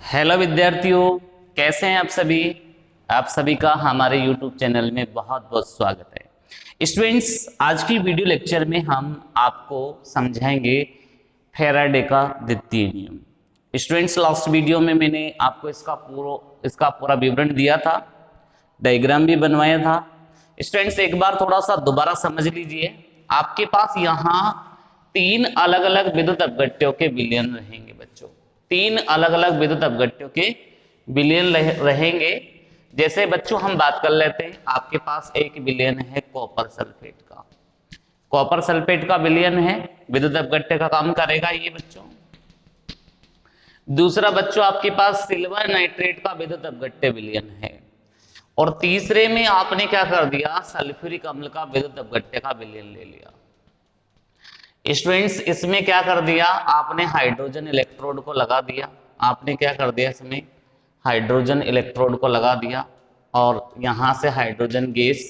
Hello विद्यार्थियों, कैसे हैं आप सभी। आप सभी का हमारे YouTube चैनल में बहुत बहुत स्वागत है। स्टूडेंट्स, आज की वीडियो लेक्चर में हम आपको समझाएंगे फैराडे का द्वितीय नियम। स्टूडेंट्स, लास्ट वीडियो में मैंने आपको इसका पूरा विवरण दिया था, डायग्राम भी बनवाया था। स्टूडेंट्स, एक बार थोड़ा सा दोबारा समझ लीजिए। आपके पास यहाँ तीन अलग अलग विद्युत अपघट्यों के विलयन रहेंगे बच्चों। तीन अलग अलग विद्युत अपघट्यों के विलयन रहेंगे। जैसे बच्चों हम बात कर लेते हैं, आपके पास एक विलयन है कॉपर सल्फेट का। कॉपर सल्फेट का विलयन है, विद्युत अपघट्य का काम करेगा ये बच्चों। दूसरा बच्चों आपके पास सिल्वर नाइट्रेट का विद्युत अपघट्य विलयन है। और तीसरे में आपने क्या कर दिया, सल्फ्यूरिक अम्ल का विद्युत अपघट्य का विलयन ले लिया। स्टूडेंट्स, इसमें क्या कर दिया आपने, हाइड्रोजन इलेक्ट्रोड को लगा दिया। आपने क्या कर दिया, इसमें हाइड्रोजन इलेक्ट्रोड को लगा दिया और यहां से हाइड्रोजन गैस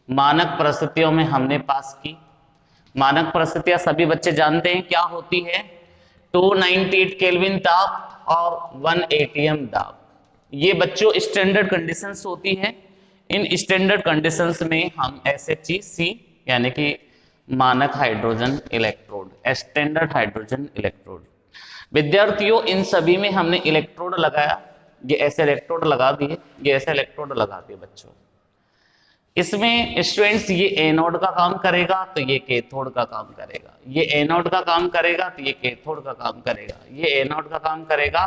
मानक परिस्थितियों में हमने पास की। मानक परिस्थितियां सभी बच्चे जानते हैं क्या होती है, 298 केल्विन ताप और 1 एटीएम दाब। ये बच्चों स्टैंडर्ड कंडीशंस होती है। इन स्टैंडर्ड कंडीशंस में हम SHEC यानी कि मानक hydrogen electrode, standard hydrogen electrode. विद्यार्थियों, इन सभी में हमने इलेक्ट्रोड लगाया। ये ऐसे इलेक्ट्रोड लगा दिए, ये ऐसे इलेक्ट्रोड लगा दिए बच्चों। इसमें स्टूडेंट्स ये एनोड का काम करेगा तो ये कैथोड का काम करेगा, ये एनोड का काम करेगा तो ये कैथोड का काम करेगा, ये एनोड का काम करेगा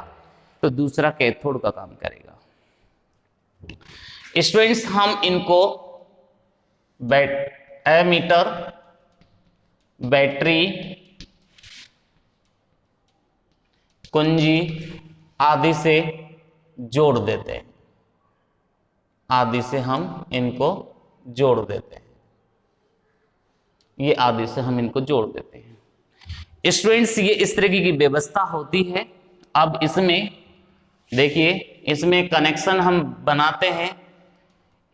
तो दूसरा कैथोड का काम करेगा। स्टूडेंट्स, हम इनको एमीटर, बैटरी, कुंजी आदि से जोड़ देते हैं। आदि से हम इनको जोड़ देते हैं, ये आदि से हम इनको जोड़ देते हैं। स्टूडेंट्स, ये इस तरीके की व्यवस्था होती है। अब इसमें देखिए, इसमें कनेक्शन हम बनाते हैं।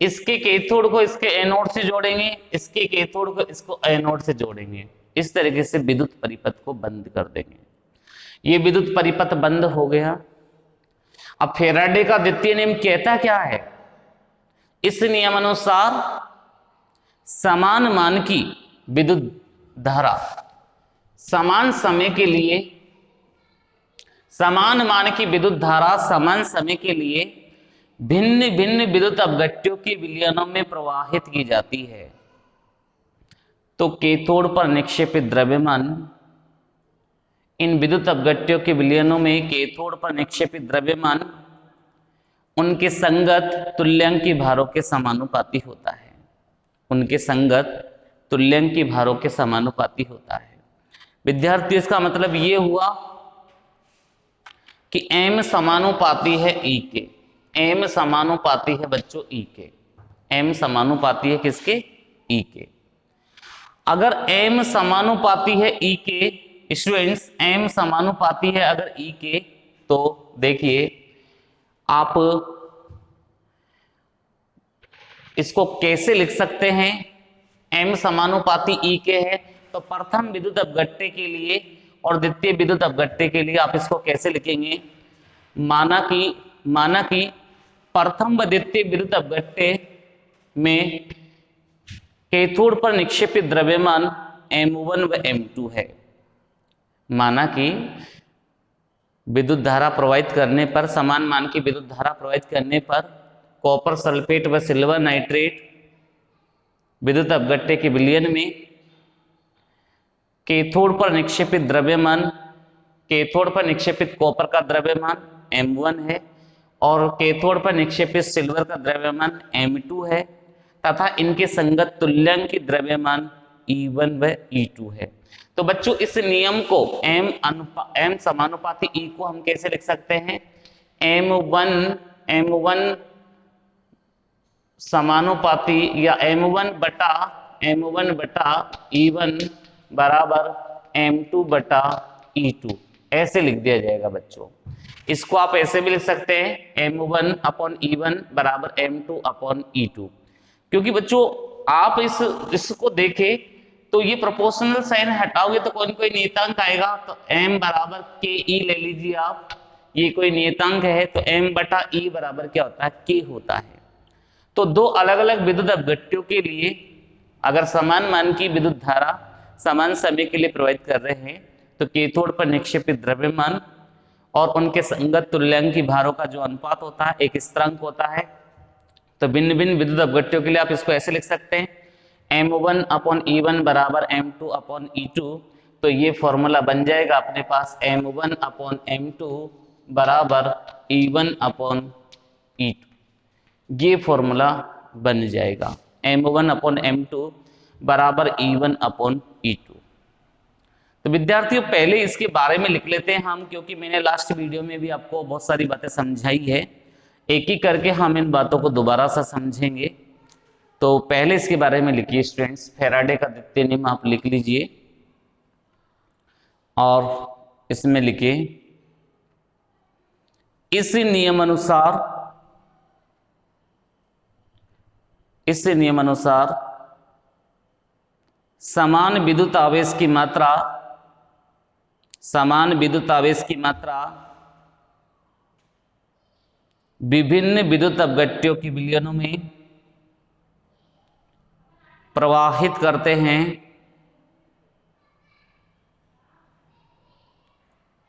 इसके कैथोड को इसके एनोड से जोड़ेंगे, इसके कैथोड को इसको एनोड से जोड़ेंगे। इस तरीके से विद्युत परिपथ को बंद कर देंगे। ये विद्युत परिपथ बंद हो गया। अब फैराडे का द्वितीय नियम कहता क्या है, इस नियमानुसार समान मान की विद्युत धारा समान समय के लिए, समान मान की विद्युत धारा समान समय के लिए भिन्न भिन्न विद्युत अपघट्यों के विलयनों में प्रवाहित की जाती है। तो कैथोड पर निक्षेपित द्रव्यमान, इन विद्युत अपघट्यों के विलयनों में कैथोड पर निक्षेपित द्रव्यमान उनके संगत तुल्यांकी भारों के समानुपाती होता है। उनके संगत तुल्यांकी भारों के समानुपाती होता है। विद्यार्थी, इसका मतलब ये हुआ कि M समानुपाती है E के। M समानुपाती है बच्चों E के। M समानुपाती है किसके, E के। अगर M समानुपाती है E के, स्टूडेंट्स M समानुपाती है अगर E के, तो देखिए आप इसको कैसे लिख सकते हैं। M समानुपाती E के है तो प्रथम विद्युत अपघट्य के लिए और द्वितीय विद्युत अपघट्य के लिए आप इसको कैसे लिखेंगे, माना कि प्रथम व द्वितीय विद्युत अपघट्य में कैथोड पर निक्षेपित द्रव्यमान M1 व M2 है। माना कि विद्युत धारा प्रवाहित करने पर, समान मान की विद्युत धारा प्रवाहित करने पर कॉपर सल्फेट व सिल्वर नाइट्रेट विद्युत अपघट्य के विलयन में कैथोड पर निक्षेपित द्रव्यमान, कैथोड पर निक्षेपित कॉपर का द्रव्यमान M1 है और कैथोड पर निक्षेपित सिल्वर का द्रव्यमान M2 है तथा इनके संगत तुल्यांकी द्रव्यमान E1 व E2 है। तो बच्चों, इस नियम को M समानुपाती E को हम कैसे लिख सकते हैं, M1 समानुपाती या M1 बटा E1 बराबर M2 बटा E2, ऐसे लिख दिया जाएगा बच्चों। इसको आप ऐसे भी लिख सकते हैं, M1 अपॉन E1 बराबर M2 अपॉन E2। क्योंकि बच्चों आप इसको देखें तो ये प्रोपोर्शनल साइन हटाओगे तो कोई कोई नियतांक आएगा, तो M बराबर KE ले लीजिए आप। ये कोई नियतांक है तो m बटा ई बराबर क्या होता है, k होता है। तो दो अलग अलग विद्युत अपघट्यों के लिए अगर समान मान की विद्युत धारा समान समय के लिए प्रवाहित कर रहे हैं तो कैथोड पर निक्षेपित द्रव्यमान और उनके संगत तुल्यांकी भारों का जो अनुपात होता है एक स्थिरांक होता है। तो भिन्न भिन्न विद्युत अपघट्यों के लिए आप इसको ऐसे लिख सकते हैं, m1 अपॉन E1 बराबर m2 अपॉन E2। तो ये फॉर्मूला बन जाएगा अपने पास m1 अपॉन m2 बराबर E1 अपॉन E2, ये फॉर्मूला बन जाएगा m1 अपॉन m2 बराबर E1 अपॉन E2। तो विद्यार्थियों पहले इसके बारे में लिख लेते हैं हम, क्योंकि मैंने लास्ट वीडियो में भी आपको बहुत सारी बातें समझाई है, एक ही करके हम इन बातों को दोबारा से समझेंगे। तो पहले इसके बारे में लिखिए स्टूडेंट्स, फैराडे का द्वितीय नियम आप लिख लीजिए और इसमें लिखिए इस नियम अनुसार समान विद्युत आवेश की मात्रा विभिन्न विद्युत अपघट्यों की विलयनों में प्रवाहित करते हैं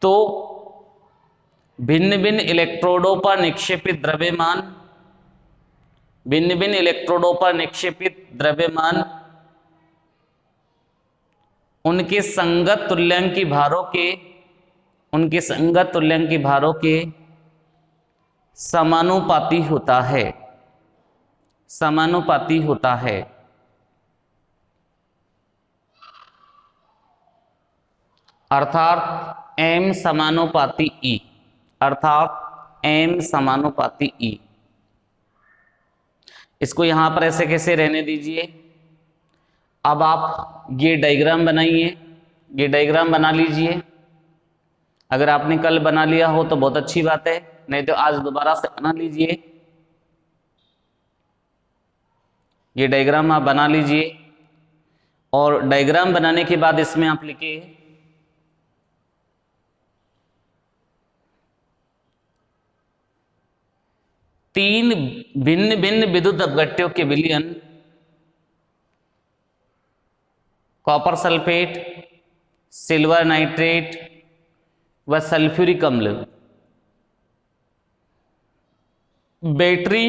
तो भिन्न भिन्न इलेक्ट्रोडों पर निक्षेपित द्रव्यमान उनके संगत तुल्यांकी भारों के समानुपाती होता है। अर्थात m समानुपाती E। इसको यहां पर ऐसे कैसे रहने दीजिए। अब आप ये डायग्राम बनाइए, ये डायग्राम बना लीजिए। अगर आपने कल बना लिया हो तो बहुत अच्छी बात है, नहीं तो आज दोबारा से बना लीजिए। ये डायग्राम आप बना लीजिए और डायग्राम बनाने के बाद इसमें आप लिखिए तीन भिन्न भिन्न विद्युत अपघट्यों के विलयन कॉपर सल्फेट, सिल्वर नाइट्रेट व सल्फ्यूरिक अम्ल बैटरी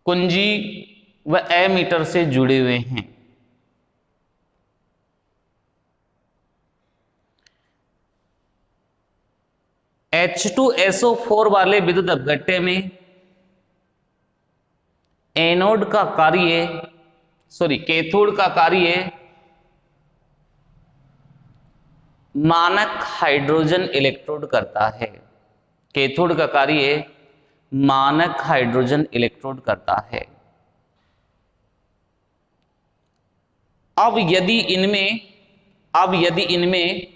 कुंजी व एमीटर से जुड़े हुए हैं। H2SO4 वाले विद्युत अपघट्य में कैथोड का कार्य मानक हाइड्रोजन इलेक्ट्रोड करता है। कैथोड का कार्य मानक हाइड्रोजन इलेक्ट्रोड करता है। अब यदि इनमें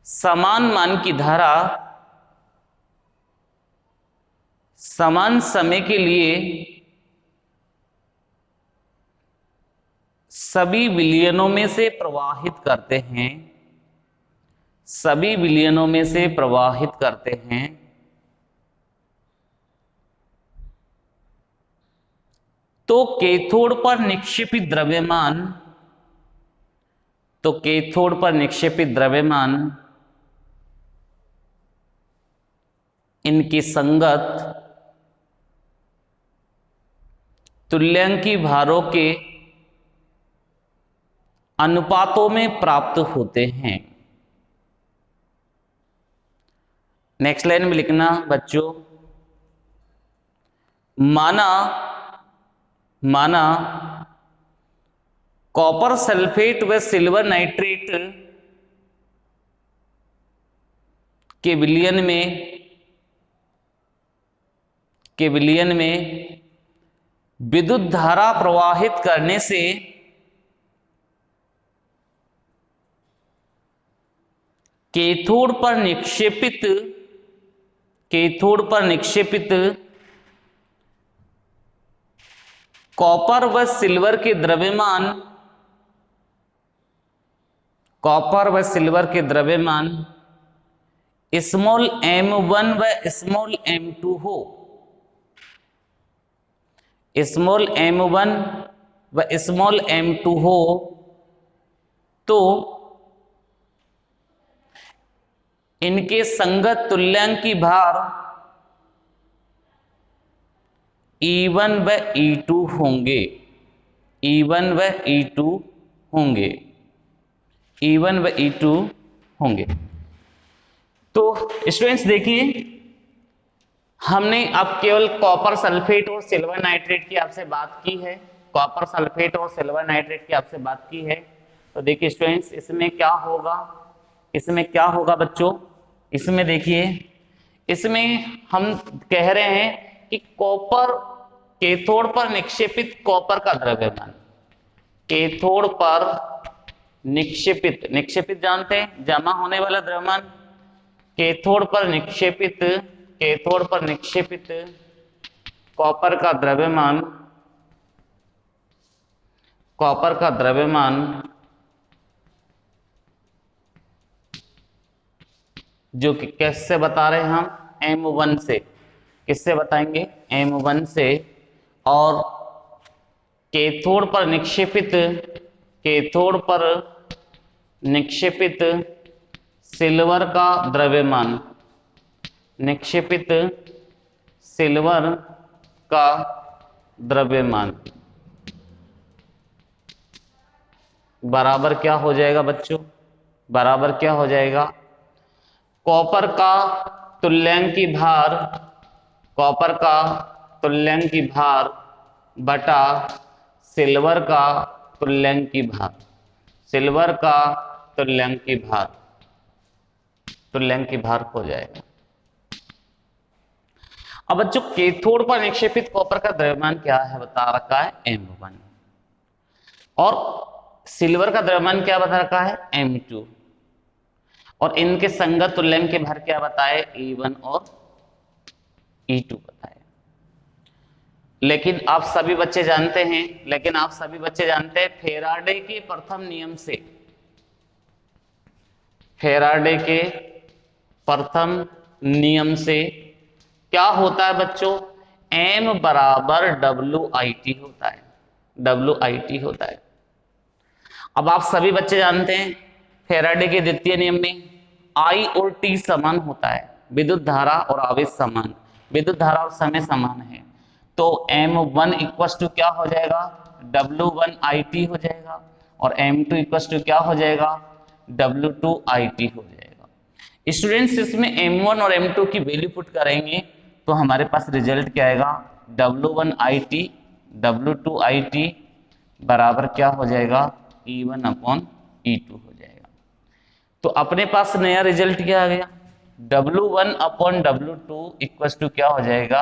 समान मान की धारा समान समय के लिए सभी विलयनों में से प्रवाहित करते हैं तो कैथोड पर निक्षेपित द्रव्यमान इनके संगत तुल्यांकी भारों के अनुपातों में प्राप्त होते हैं। नेक्स्ट लाइन में लिखना बच्चों, माना कॉपर सल्फेट व सिल्वर नाइट्रेट के विलयन में विद्युत धारा प्रवाहित करने से कैथोड पर निक्षेपित कॉपर व सिल्वर के द्रव्यमान कॉपर व सिल्वर के द्रव्यमान स्मॉल m1 व स्मॉल m2 हो, स्मॉल m1 व स्मॉल m2 हो, तो इनके संगत तुल्यांकी भार E1 व E2 होंगे, E1 व E2 होंगे, E1 व E2 होंगे। तो स्टूडेंट्स देखिए, हमने अब केवल कॉपर सल्फेट और सिल्वर नाइट्रेट की आपसे बात की है, कॉपर सल्फेट और सिल्वर नाइट्रेट की आपसे बात की है। तो देखिए स्टूडेंट्स, इसमें क्या होगा, इसमें क्या होगा बच्चों, इसमें देखिए, इसमें हम कह रहे हैं कि कॉपर कैथोड पर निक्षेपित कॉपर का द्रव्यमान, कैथोड पर निक्षेपित, निक्षेपित जानते हैं जमा होने वाला द्रव्यमान, कैथोड पर निक्षेपित, कैथोड पर निक्षेपित कॉपर का द्रव्यमान, कॉपर का द्रव्यमान जो कि कैसे बता रहे हैं हम, M1 से, किससे बताएंगे, M1 से, और कैथोड पर निक्षेपित, कैथोड पर निक्षेपित सिल्वर का द्रव्यमान, निक्षेपित सिल्वर का द्रव्यमान बराबर क्या हो जाएगा बच्चों, बराबर क्या हो जाएगा, कॉपर का तुल्यांकी भार, कॉपर का तुल्यांकी भार बटा सिल्वर का तुल्यांकी भार, सिल्वर का तुल्यांकी भार, तुल्यांकी भार हो जाएगा। अब बच्चों कैथोड पर निक्षेपित कॉपर का द्रव्यमान क्या है, बता रखा है M1, और सिल्वर का द्रव्यमान क्या बता रखा है, M2, और इनके संगत तुल्यांकी भार क्या बताए, E1 और E2 बताए। लेकिन आप सभी बच्चे जानते हैं, लेकिन आप सभी बच्चे जानते हैं फैराडे के प्रथम नियम से, फैराडे के प्रथम नियम से क्या होता है बच्चों, M बराबर WIT होता है, WIT होता है। अब आप सभी बच्चे जानते हैं फैराडे के द्वितीय नियम में I और T समान होता है, विद्युत धारा और आवेश समान, विद्युत धारा और समय समान है, तो M1 इक्वल टू क्या हो जाएगा, W1IT हो जाएगा, और M2 इक्वल टू क्या हो जाएगा, W2IT हो जाएगा। स्टूडेंट्स इसमें M1 और M2 की वैल्यू पुट करेंगे तो हमारे पास रिजल्ट क्या आएगा, W1IT W2IT बराबर क्या हो जाएगा, E1 अपॉन E2 हो जाएगा। तो अपने पास नया रिजल्ट क्या आ गया, W1 upon W2 equal to क्या हो जाएगा,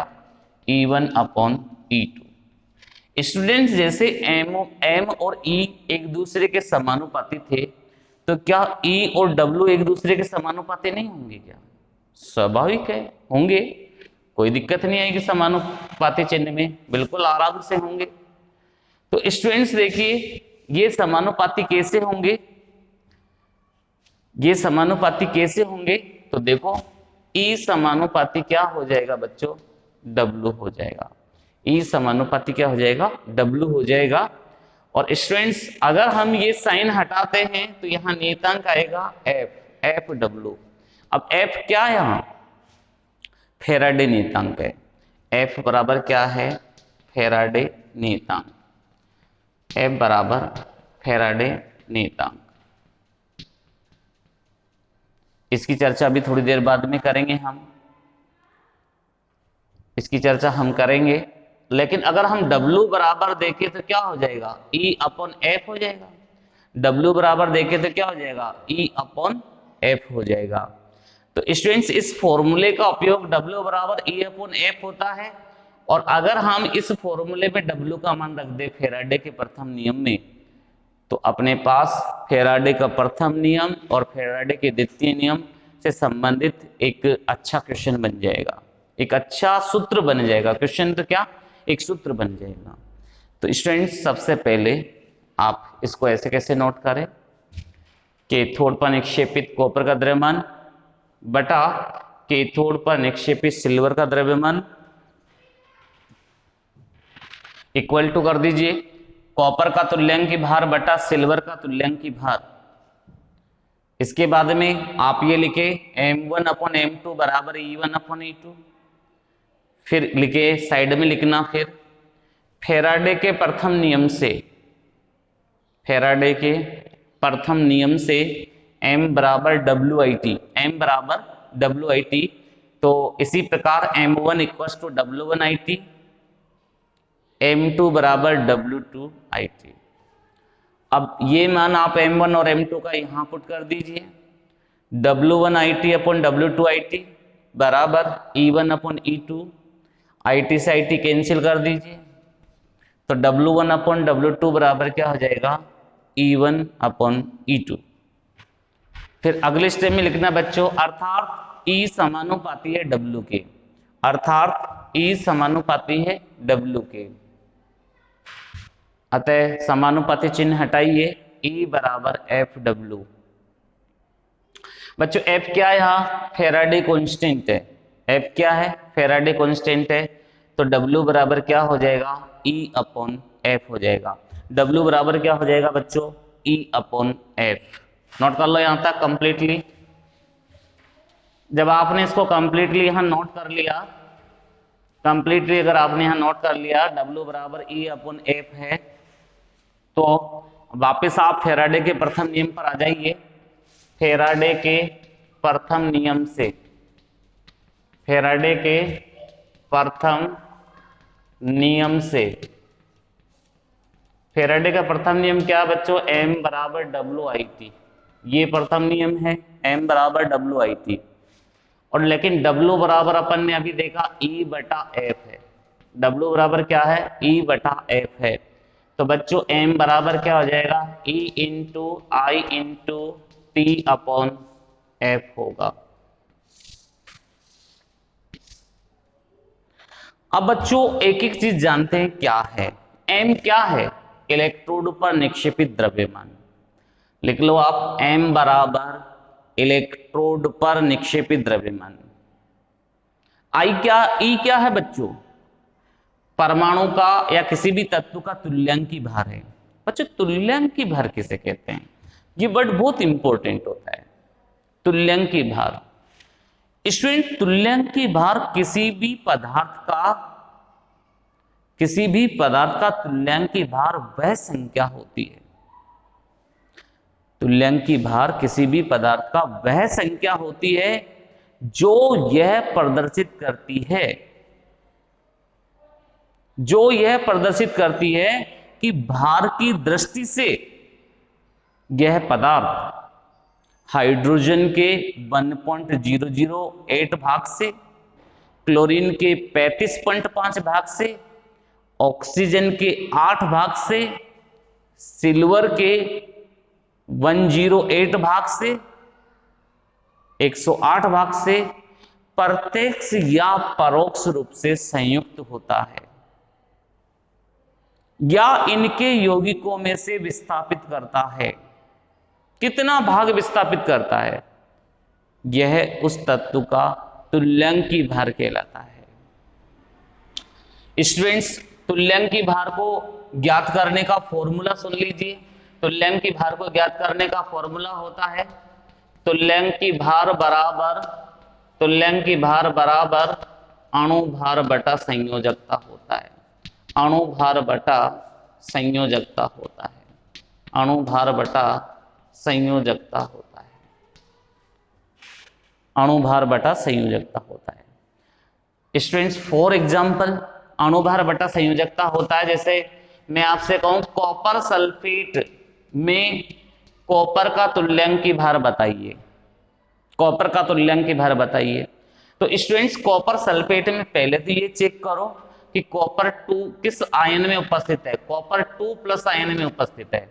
E1 अपॉन E2। स्टूडेंट्स जैसे M और E एक दूसरे के समानुपाती थे, तो क्या E और W एक दूसरे के समानुपाती नहीं होंगे क्या, स्वाभाविक है होंगे, कोई दिक्कत नहीं आएगी समानुपाती चिन्ह में, बिल्कुल आराम से होंगे। तो स्टूडेंट्स देखिए ये समानुपाती कैसे होंगे, ये समानुपाती कैसे होंगे, तो देखो E समानुपाती क्या हो जाएगा बच्चों, W हो जाएगा, E समानुपाती क्या हो जाएगा, W हो जाएगा। और स्टूडेंट्स अगर हम ये साइन हटाते हैं तो यहां नियतांक आएगा FW। अब F क्या है, यहां फैराडे नियतांक है, F बराबर क्या है, फैराडे नियतांक, F बराबर फैराडे नियतांक। इसकी चर्चा अभी थोड़ी देर बाद में करेंगे हम, इसकी चर्चा हम करेंगे, लेकिन अगर हम W बराबर देखें तो क्या हो जाएगा, E अपॉन F हो जाएगा, W बराबर देखें तो क्या हो जाएगा, E अपॉन F हो जाएगा। तो स्टूडेंट्स इस फॉर्मूले का उपयोग W बराबर E अपॉन F होता है, और अगर हम इस फॉर्मूले में W का मान रख दे फैराडे के प्रथम नियम में, तो अपने पास फैराडे का प्रथम नियम और फैराडे के द्वितीय नियम से संबंधित एक अच्छा क्वेश्चन बन जाएगा, एक अच्छा सूत्र बन जाएगा, क्वेश्चन तो क्या एक सूत्र बन जाएगा। तो स्टूडेंट्स सबसे पहले आप इसको ऐसे कैसे नोट करें कैथोड पर निक्षेपित कॉपर का द्रव्यमान बटा कैथोड पर निक्षेपित सिल्वर का द्रव्यमान इक्वल टू कर दीजिए कॉपर का तुल्यांकी भार बटा सिल्वर का तुल्यांकी भार। इसके बाद में आप ये लिखे m1/m2 बराबर E1/E2। फिर लिखे साइड में लिखना फिर फैराडे के प्रथम नियम से, फैराडे के प्रथम नियम से m बराबर WIT, m बराबर WIT। तो इसी प्रकार m1 equal to W1IT, m2 बराबर W2IT। अब ये मान आप m1 और m2 का यहां पुट कर दीजिए। W1IT अपॉन W2IT बराबर E1/E2, IT से IT कैंसिल कर दीजिए तो W1/W2 बराबर क्या हो जाएगा E1/E2। फिर अगले स्टेप में लिखना बच्चों, अर्थात E समानुपाती है W के, अर्थात E समानुपाती है W के। अतः समानुपाती चिन्ह हटाइए, E बराबर FW। बच्चों F क्या है, यहाँ फैराडे कांस्टेंट है। F क्या है, फैराडे कांस्टेंट है। तो W बराबर क्या हो जाएगा E/F हो जाएगा। W बराबर क्या हो जाएगा बच्चों E/F। नोट कर लो यहां तक कंप्लीटली। जब आपने इसको कंप्लीटली यहां नोट कर लिया, कंप्लीटली अगर आपने यहां नोट कर लिया W बराबर E/F है, तो वापस आप फैराडे के प्रथम नियम पर आ जाइए। फैराडे के प्रथम नियम से, फैराडे के प्रथम नियम से, फैराडे का प्रथम नियम क्या बच्चों, m बराबर WIT। ये प्रथम नियम है, m बराबर WIT। और लेकिन W बराबर अपन ने अभी देखा E/F है। W बराबर क्या है, E/F है। तो बच्चों m बराबर क्या हो जाएगा E into I into T/F होगा। अब बच्चों एक एक चीज जानते हैं क्या है। m क्या है, इलेक्ट्रोड पर निक्षेपित द्रव्यमान। लिख लो आप, m बराबर इलेक्ट्रोड पर निक्षेपित द्रव्यमान। E क्या है बच्चों, परमाणु का या किसी भी तत्व का तुल्यांकी भार है। बच्चों तुल्यांकी भार किसे कहते हैं, ये वर्ड बहुत इंपॉर्टेंट होता है, तुल्यांकी भार। स्टूडेंट तुल्यांकी भार किसी भी पदार्थ का तुल्यांकी भार वह संख्या होती है, तुल्यांकी भार किसी भी पदार्थ का वह संख्या होती है जो यह प्रदर्शित करती है कि भार की दृष्टि से यह पदार्थ हाइड्रोजन के 1.008 भाग से, क्लोरीन के 35.5 भाग से, ऑक्सीजन के 8 भाग से, सिल्वर के 108 भाग से, 108 भाग से प्रत्यक्ष या परोक्ष रूप से संयुक्त होता है या इनके यौगिकों में से विस्थापित करता है। कितना भाग विस्थापित करता है, यह उस तत्व का तुल्यांकी भार कहलाता है। स्टूडेंट्स तुल्यांकी भार को ज्ञात करने का फॉर्मूला सुन लीजिए। तुल्यांकी भार को ज्ञात करने का फॉर्मूला होता है तुल्यांकी भार बराबर अणु भार बटा संयोजकता होता है। अणु भार बटा संयोजकता होता है। अणु भार बटा संयोजकता होता है। अणु भार बटा संयोजकता होता है। स्टूडेंट्स फॉर एग्जांपल अणु भार बटा संयोजकता होता है, जैसे मैं आपसे कहूं कॉपर सल्फेट में कॉपर का तुल्यांकी भार बताइए, कॉपर का तुल्यांकी भार बताइए। तो स्टूडेंट्स कॉपर सल्फेट में पहले तो ये चेक करो कि कॉपर 2 किस आयन में उपस्थित है, कॉपर 2+ आयन में उपस्थित है।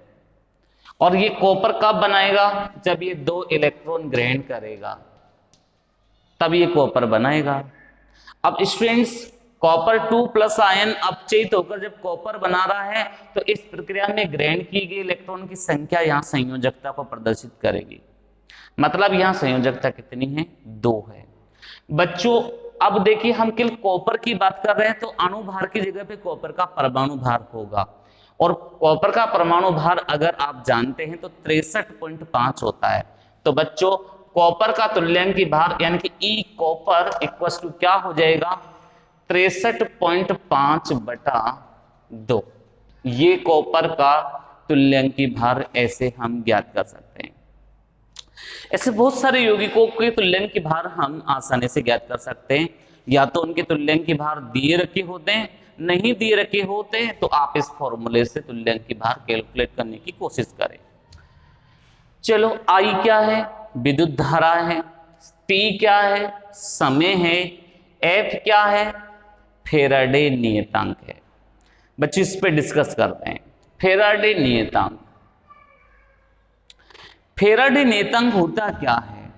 और ये कॉपर कब बनाएगा, जब ये 2 इलेक्ट्रॉन ग्रहण करेगा तब ये कॉपर बनाएगा। अब स्टूडेंट्स कॉपर 2 प्लस आयन अपचयित होकर जब कॉपर बना रहा है तो इस प्रक्रिया में ग्रहण की गई इलेक्ट्रॉन की संख्या यहाँ संयोजकता को प्रदर्शित करेगी। मतलब यहाँ संयोजकता कितनी है? 2 है। बच्चों अब देखिए हम केवल कॉपर की बात कर रहे हैं तो अणुभार की जगह पे कॉपर का परमाणु भार होगा, और कॉपर का परमाणु भार अगर आप जानते हैं तो 63.5 होता है। तो बच्चों कॉपर का तुल्यांकी भार यानी कि ई कॉपर इक्वल टू क्या हो जाएगा? 63.5/2। ये कॉपर का तुल्यांकी भार ऐसे हम ज्ञात कर सकते हैं। ऐसे बहुत सारे यौगिकों के तुल्यांकी भार हम आसानी से ज्ञात कर सकते हैं, या तो उनके तुल्यांकी भार दिए रखे होते हैं, नहीं दिए रखे होते हैं तो आप इस फॉर्मूले से तुल्यांकी भार कैलकुलेट करने की कोशिश करें। चलो आई क्या है? विद्युत धारा है। टी क्या है? समय है। एफ क्या है? फेराडे नियतांक है। बच्चे इस पे डिस्कस करते हैं। फेराडे नियतांक, फेराडे नियतांक होता क्या है?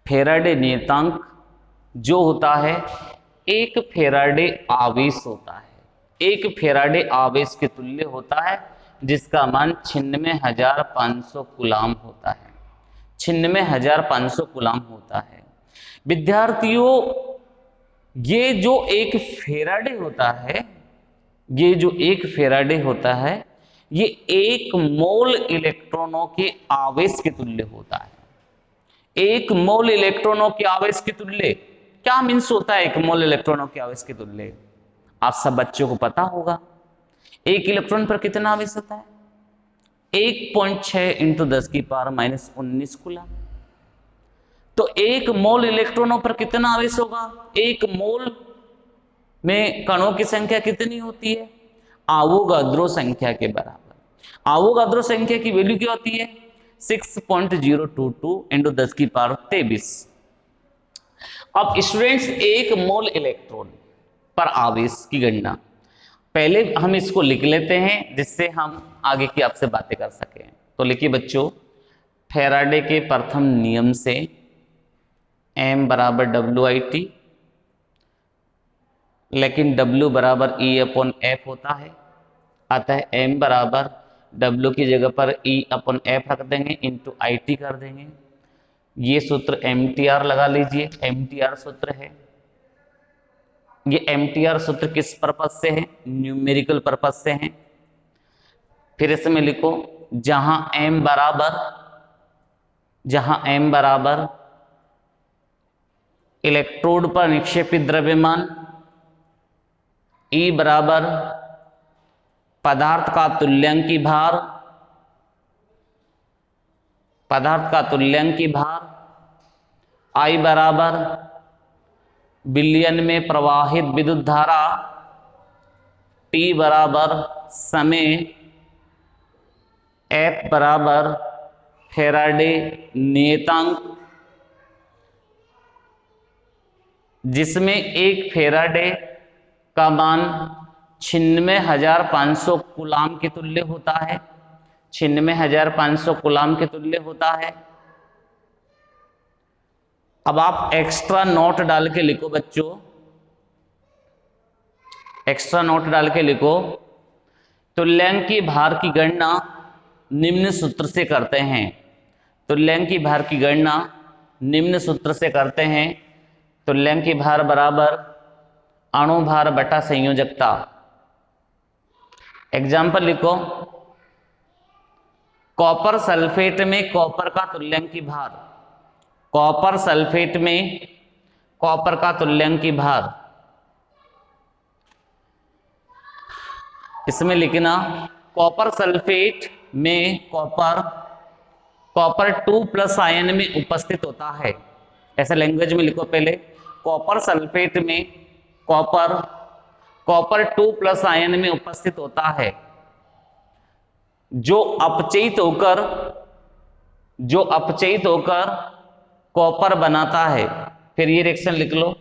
फेराडे नियतांक जो होता है एक फेराडे आवेश होता है, एक फेराडे आवेश के तुल्य होता है जिसका मान 96,500 कूलाम होता है। 96,500 कूलाम होता है। विद्यार्थियों ये जो एक फेराडे होता है, ये जो एक फेराडे होता है ये 1 मोल इलेक्ट्रॉनों के आवेश के तुल्य होता है। 1 मोल इलेक्ट्रॉनों के आवेश के तुल्य क्या मीन्स होता है? 1 मोल इलेक्ट्रॉनों के आवेश के तुल्य आप सब बच्चों को पता होगा। 1 इलेक्ट्रॉन पर कितना आवेश होता है? 1.6 इंटू 10⁻⁻19 कूलम। तो 1 मोल इलेक्ट्रॉनों पर कितना आवेश होगा? 1 मोल में कणों की संख्या कितनी होती है? आवोगाद्रो संख्या के बराबर। आवोगाद्रो संख्या की वैल्यू क्या होती है? 6.022 इंटू 10⁻23। अब स्टूडेंट्स 1 मोल इलेक्ट्रॉन पर आवेश की गणना पहले हम इसको लिख लेते हैं जिससे हम आगे की आपसे बातें कर सकें। तो लिखिए बच्चों, फैराडे के प्रथम नियम से m बराबर WIT, लेकिन W बराबर E/F होता है, अतः m बराबर W की जगह पर E/F रख देंगे, इंटू IT कर देंगे। ये सूत्र MTR लगा लीजिए, MTR सूत्र है। ये MTR सूत्र किस पर्पज से है? न्यूमेरिकल पर्पज से है। फिर इसमें लिखो जहां m बराबर इलेक्ट्रोड पर निक्षेपित द्रव्यमान, E बराबर पदार्थ का तुल्यांकी भार, I बराबर बिलियन में प्रवाहित विद्युत धारा, T बराबर समय, F बराबर फैराडे नियतांक, जिसमें एक फैराडे का मान 96,500 कूलाम के तुल्य होता है। 96,500 कूलाम के तुल्य होता है। अब आप एक्स्ट्रा नोट डाल के लिखो बच्चों, एक्स्ट्रा नोट डाल के लिखो, तुल्यांकी भार की गणना निम्न सूत्र से करते हैं। तुल्यांकी भार की गणना निम्न सूत्र से करते हैं। तुल्यांकी भार बराबर अणु भार बटा संयोजकता। एग्जाम्पल लिखो, कॉपर सल्फेट में कॉपर का तुल्यांकी भार, कॉपर सल्फेट में कॉपर का तुल्यांकी भार, इसमें लिखना कॉपर सल्फेट में कॉपर 2 प्लस आयन में उपस्थित होता है। ऐसा लैंग्वेज में लिखो पहले, कॉपर सल्फेट में कॉपर 2 प्लस आयन में उपस्थित होता है, जो अपचयित होकर कॉपर बनाता है। फिर ये रिएक्शन लिख लो।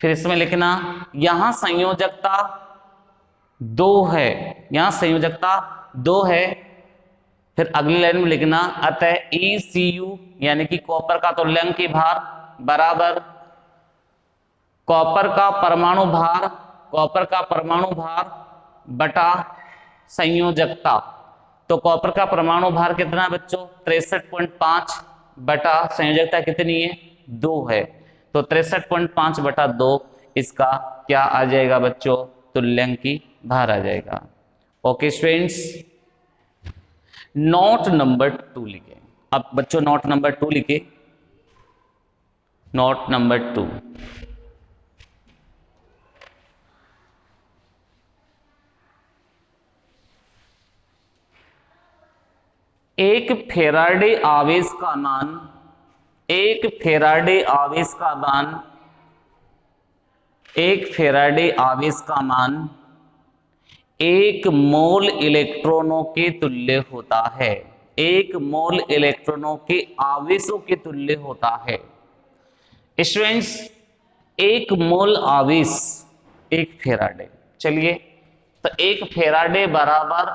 फिर इसमें लिखना यहां संयोजकता 2 है, यहां संयोजकता 2 है। फिर अगली लाइन में लिखना अतः ECU यानी कि कॉपर का तुल्यांकी भार बराबर कॉपर का परमाणु भार, कॉपर का परमाणु भार बटा संयोजकता। तो कॉपर का परमाणु भार कितना है बच्चों? 63.5 बटा संयोजकता कितनी है? 2 है। तो 63.5 बटा 2 इसका क्या आ जाएगा बच्चों? तुल्यंकी भार आ जाएगा। ओके स्टूडेंट्स, नोट नंबर 2 लिखे। अब बच्चों नोट नंबर 2 लिखे। नोट नंबर 2, एक फेराडे आवेश का मान, एक फेराडे आवेश का मान, एक फेराडे आवेश का मान 1 मोल इलेक्ट्रॉनों के तुल्य होता है। 1 मोल इलेक्ट्रॉनों के आवेशों के तुल्य होता है। स्टूडेंट्स, 1 मोल आवेश 1 फेराडे, चलिए तो 1 फेराडे बराबर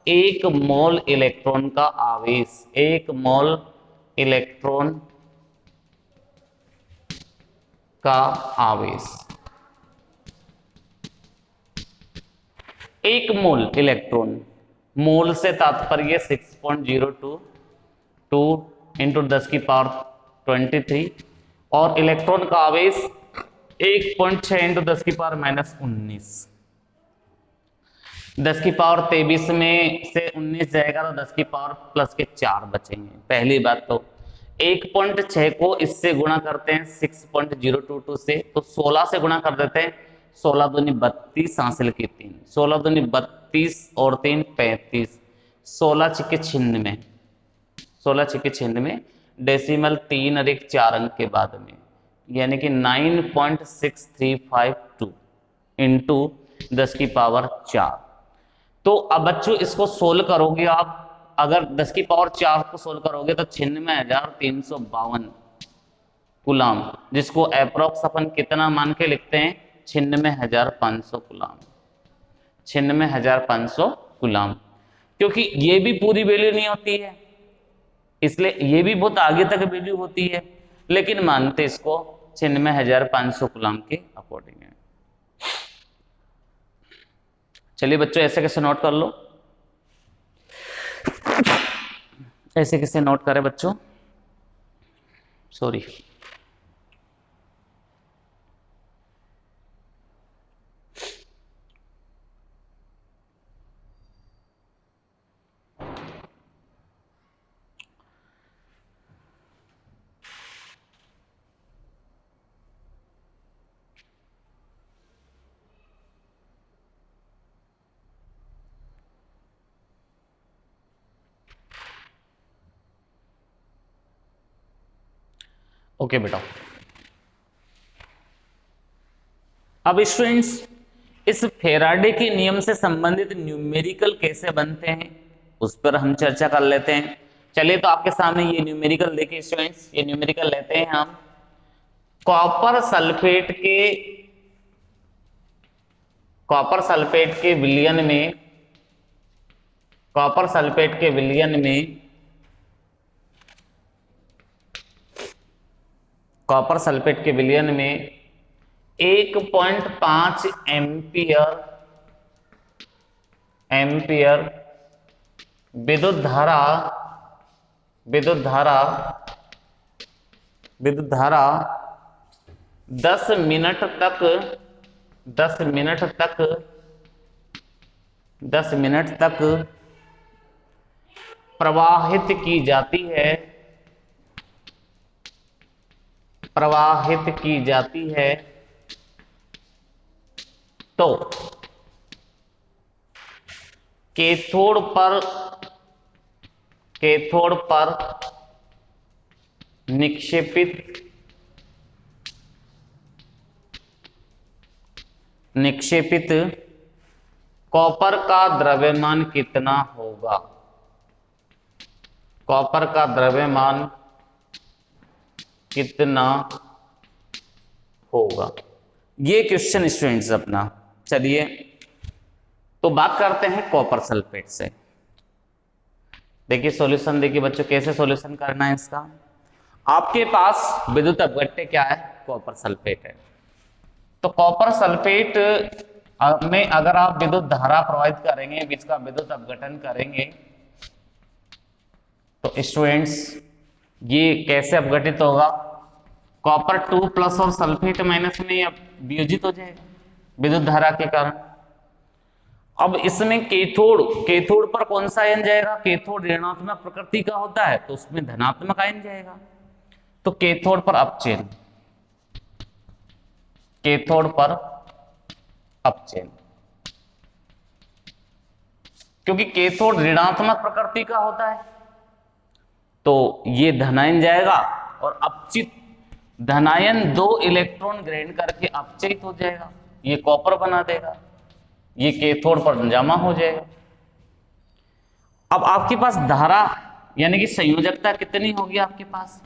1 मोल इलेक्ट्रॉन का आवेश, 1 मोल इलेक्ट्रॉन का आवेश, 1 मोल इलेक्ट्रॉन, मोल से तात्पर्य 6.022 इंटू 10 की पावर 23 और इलेक्ट्रॉन का आवेश 1.6 इंटू 10 की पावर -19। 10 की पावर 23 में से 19 जाएगा तो 10 की पावर प्लस के 4 बचेंगे। पहली बात तो 1.6 को इससे गुणा करते हैं 6.022 से, तो 16 से गुणा कर देते हैं। 16 दूनी 32 हासिल की 3, 16 दूनी 32 और 3 35, 16 छिके 96, 16 छिके 96 डेसिमल 3 और 1 4 अंक के बाद में, यानी कि 9.6352 इंटू 10 की पावर 4। तो अब बच्चों इसको सोल्व करोगे आप, अगर 10 की पावर 4 को सोल्व करोगे तो 96,352 कूलाम, जिसको अप्रोक्स अपन कितना मान के लिखते हैं? 96,500 कूलाम, 96,500 कूलाम। क्योंकि ये भी पूरी वैल्यू नहीं होती है, इसलिए ये भी बहुत आगे तक वैल्यू होती है, लेकिन मानते इसको 96,500 कूलाम के अकॉर्डिंग है। चलिए बच्चों ऐसे कैसे नोट कर लो, ऐसे कैसे नोट करें बच्चों? सॉरी, ओके बेटा। अब स्टूडेंट्स, इस फेराडे के नियम से संबंधित न्यूमेरिकल कैसे बनते हैं उस पर हम चर्चा कर लेते हैं। चलिए तो आपके सामने ये न्यूमेरिकल देखिए स्टूडेंट्स, ये न्यूमेरिकल लेते हैं हम। कॉपर सल्फेट के विलयन में, कॉपर सल्फेट के विलयन में, कॉपर सल्फेट के विलयन में 1.5 एम्पियर विद्युत धारा 10 मिनट तक प्रवाहित की जाती है, तो कैथोड पर निक्षेपित कॉपर का द्रव्यमान कितना होगा? कॉपर का द्रव्यमान कितना होगा, ये क्वेश्चन स्टूडेंट्स अपना। चलिए तो बात करते हैं कॉपर सल्फेट से। देखिए सॉल्यूशन, देखिए बच्चों कैसे सॉल्यूशन करना है इसका। आपके पास विद्युत अपघट्य क्या है? कॉपर सल्फेट है। तो कॉपर सल्फेट में अगर आप विद्युत धारा प्रवाहित करेंगे, बीच का विद्युत अपघटन करेंगे, तो स्टूडेंट्स ये कैसे अपघटित होगा? कॉपर 2 प्लस और सल्फेट माइनस में अब वियोजित हो जाएगा विद्युत धारा के कारण। अब इसमें कैथोड पर कौन सा आयन जाएगा? कैथोड ऋणात्मक प्रकृति का होता है, तो उसमें धनात्मक आयन जाएगा। तो कैथोड पर अपचयन, कैथोड पर अपचयन, क्योंकि कैथोड ऋणात्मक प्रकृति का होता है तो ये धनायन जाएगा और अपचित धनायन 2 इलेक्ट्रॉन ग्रहण करके अपचयित हो जाएगा, ये कॉपर बना देगा, ये कैथोड पर जमा हो जाएगा। अब आपके पास धारा यानी कि संयोजकता कितनी होगी? आपके पास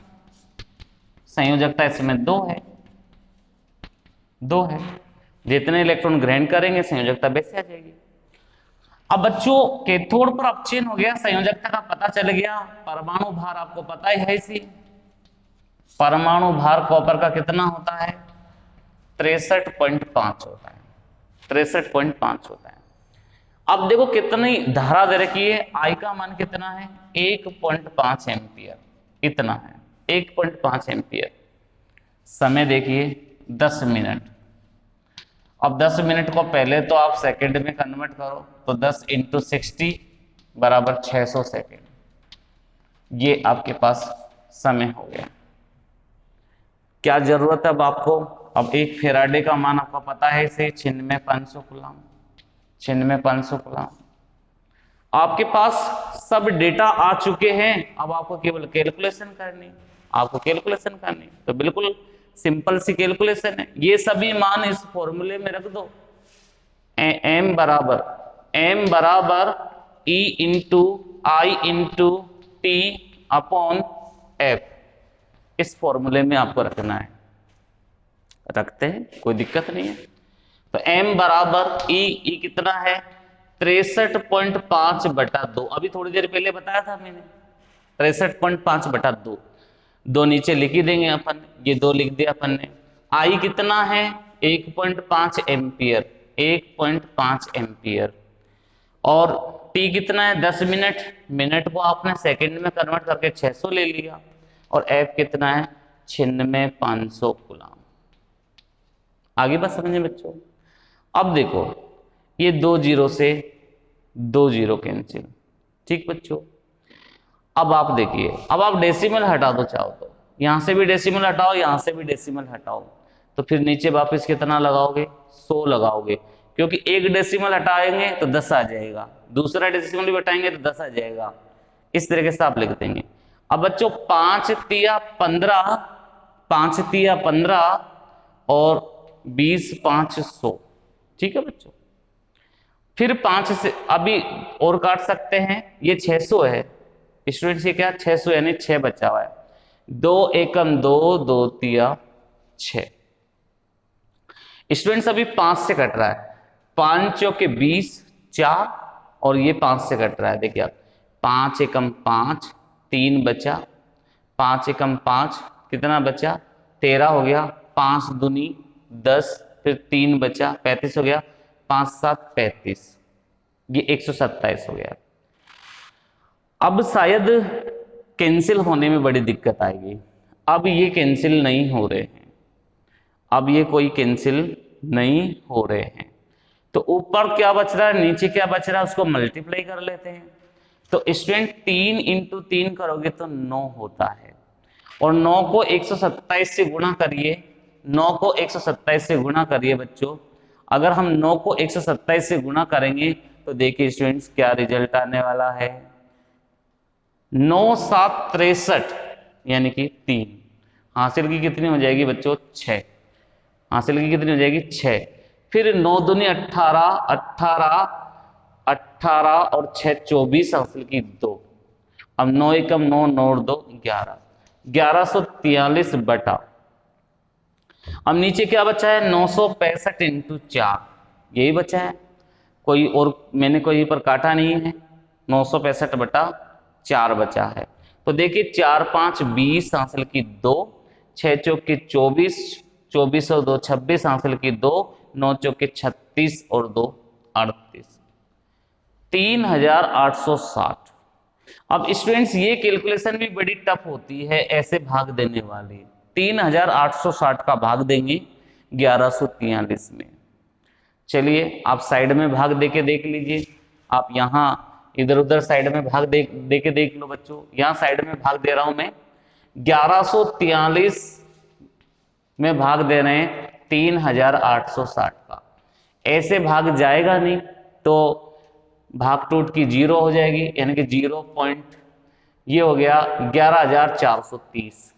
संयोजकता इसमें 2 है, 2 है। जितने इलेक्ट्रॉन ग्रहण करेंगे संयोजकता वैसे आ जाएगी। अब बच्चों कैथोड पर अपचयन हो गया, संयोजकता का पता चल गया, परमाणु भार आपको पता ही है इसी। परमाणु भार कॉपर का कितना होता है? 63.5 होता है, 63.5 होता है। अब देखो कितनी धारा दे रखी है, आई का मान कितना है? 1.5 एम्पियर, इतना है 1.5 एम्पियर। समय देखिए 10 मिनट। अब 10 मिनट को पहले तो आप सेकंड में कन्वर्ट करो, तो 10 × 60 बराबर 600 सेकंड। ये आपके पास समय हो गया। क्या जरूरत है अब आपको? अब एक फेराडे का मान आपको पता है, इसे 96,500 कूलम, 96,500 कूलम। आपके पास सब डेटा आ चुके हैं, अब आपको केवल कैलकुलेशन करनी, आपको कैलकुलेशन करनी। तो बिल्कुल सिंपल सी कैलकुलेशन है, ये सभी मान इस फॉर्मूले में रख दो। m बराबर E इंटू आई इंटू टी अपॉन एफ, इस फॉर्मूले में आपको रखना है। रखते हैं, कोई दिक्कत नहीं है। तो m बराबर E कितना है? 63.5/2। अभी थोड़ी देर पहले बताया था मैंने, 63.5/2। 2 नीचे लिख ही देंगे अपन, ये 2 लिख दिया अपन ने। I कितना है? 1.5 एम्पियर, 1.5 एम्पियर। और T कितना है? 10 मिनट, मिनट को आपने सेकंड में कन्वर्ट करके 600 ले लिया। और F कितना है? 96,500 कूलम। आगे बात समझे बच्चों? अब देखो ये 2 जीरो से 2 जीरो कैंसिल, ठीक बच्चों। अब आप देखिए, अब आप डेसिमल हटा दो चाहो तो, यहां से भी डेसिमल हटाओ, यहां से भी डेसिमल हटाओ, तो फिर नीचे वापस कितना लगाओगे? 100 लगाओगे, क्योंकि एक डेसिमल हटाएंगे तो 10 आ जाएगा, दूसरा डेसिमल भी हटाएंगे तो 10 आ जाएगा। इस तरीके से आप लिख देंगे। अब बच्चों 5 तिया 15, 5 तिया 15 और 20 5 100, ठीक है बच्चों। फिर 5 से अभी और काट सकते हैं, ये 600 है स्टूडेंट्स, ये क्या 600 यानी 6 बचा हुआ है। 2 एकम 2, 2 तिया 6। स्टूडेंट्स अभी 5 से कट रहा है, 5 चौके 20 4, और ये 5 से कट रहा है। देखिए आप 5 एकम 5, 3 बचा, 5 एकम 5 कितना बचा? 13 हो गया, 5 दूनी 10, फिर 3 बचा 35 हो गया, 5 7 35, ये 127 हो गया। अब शायद कैंसिल होने में बड़ी दिक्कत आएगी। अब ये कैंसिल नहीं हो रहे हैं, अब ये कोई कैंसिल नहीं हो रहे हैं, तो ऊपर क्या बच रहा है नीचे क्या बच रहा है उसको मल्टीप्लाई कर लेते हैं। तो स्टूडेंट 3 × 3 करोगे तो 9 होता है, और 9 को 127 से गुणा करिए, 9 को 127 से गुणा करिए बच्चों। अगर हम 9 को 127 से गुणा करेंगे तो देखिए स्टूडेंट्स क्या रिजल्ट आने वाला है। 9 7 63 यानी कि 3 हासिल की कितनी हो जाएगी बच्चों? 6 हासिल की कितनी हो जाएगी? 6। फिर 9 दूनी 18, 18 और 6 24 हासिल की 2। अब 9 एकम 9, 9 और 2 11, 1143 बटा। अब नीचे क्या बचा है? 965 × 4, यही बचा है, कोई और मैंने कोई पर काटा नहीं है। 965 बटा 4 बचा है। तो देखिए 4 5 20 हासिल की 2, 6 चौके 24, 24 और 2 26 हासिल की 2, 9 चौके 36 और 2 38, 3860। अब स्टूडेंट्स ये कैलकुलेशन भी बड़ी टफ होती है ऐसे भाग देने वाली। 3860 का भाग देंगे 1143 में। चलिए आप साइड में भाग देके देख लीजिए। आप यहाँ इधर उधर साइड में भाग दे के देख लो बच्चों। यहाँ साइड में भाग दे रहा हूं मैं 1143 में भाग दे रहे हैं 3860 का। ऐसे भाग जाएगा नहीं तो भाग टूट की 0 हो जाएगी, यानी कि 0 पॉइंट, ये हो गया 11430।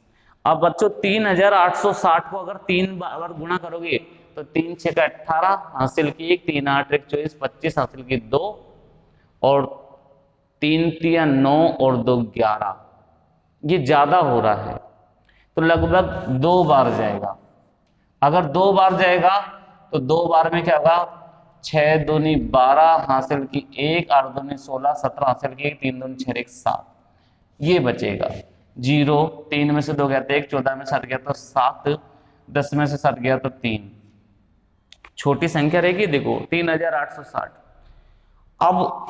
अब बच्चों 3860 को अगर 3 बार गुणा करोगे तो 3 6 का 18 हासिल की 1, 3 8 1 24 25 हासिल की 2 और 3 3 9 और 2 11। ये ज्यादा हो रहा है तो लगभग 2 बार जाएगा। अगर 2 बार जाएगा तो 2 बार में क्या होगा, 6 दूनी 12 हासिल की 1, 8 दूनी 16 17 हासिल की 1, 3 दूनी 6 1 7, ये बचेगा 0। 3 में से 2 गया तो 1, 14 में 7 गया तो 7, 10 में से 7 गया तो 3, छोटी संख्या रहेगी। देखो 3860। अब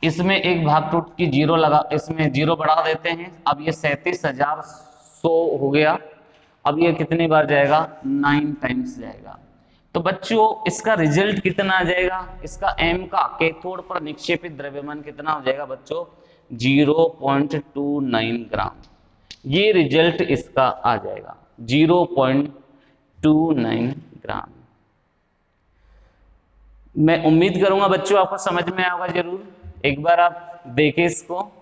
इसमें एक भाग टूट की 0 लगा, इसमें 0 बढ़ा देते हैं। अब ये 37100 हो गया। अब ये कितनी बार जाएगा, 9 टाइम्स जाएगा। तो बच्चों इसका रिजल्ट कितना आ जाएगा, इसका m का कैथोड पर निक्षेपित द्रव्यमान कितना हो जाएगा बच्चों, 0.29 ग्राम। ये रिजल्ट इसका आ जाएगा 0.29 ग्राम। मैं उम्मीद करूंगा बच्चों आपको समझ में आएगा जरूर। एक बार आप देखें इसको,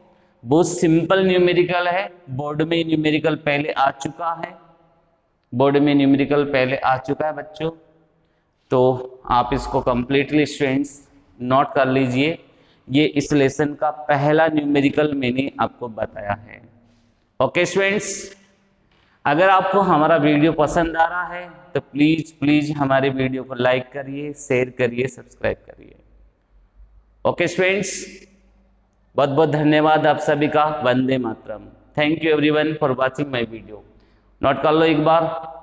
बहुत सिंपल न्यूमेरिकल है। बोर्ड में न्यूमेरिकल पहले आ चुका है, बोर्ड में न्यूमेरिकल पहले आ चुका है बच्चों। तो आप इसको कंप्लीटली स्टूडेंट्स नोट कर लीजिए। ये इस लेसन का पहला न्यूमेरिकल मैंने आपको बताया है। ओके स्टूडेंट्स, अगर आपको हमारा वीडियो पसंद आ रहा है तो प्लीज हमारे वीडियो को लाइक करिए, शेयर करिए, सब्सक्राइब करिए। ओके स्टूडेंट्स, बहुत बहुत धन्यवाद आप सभी का। वंदे मातरम। Thank you everyone for watching my video. Note कर लो एक बार।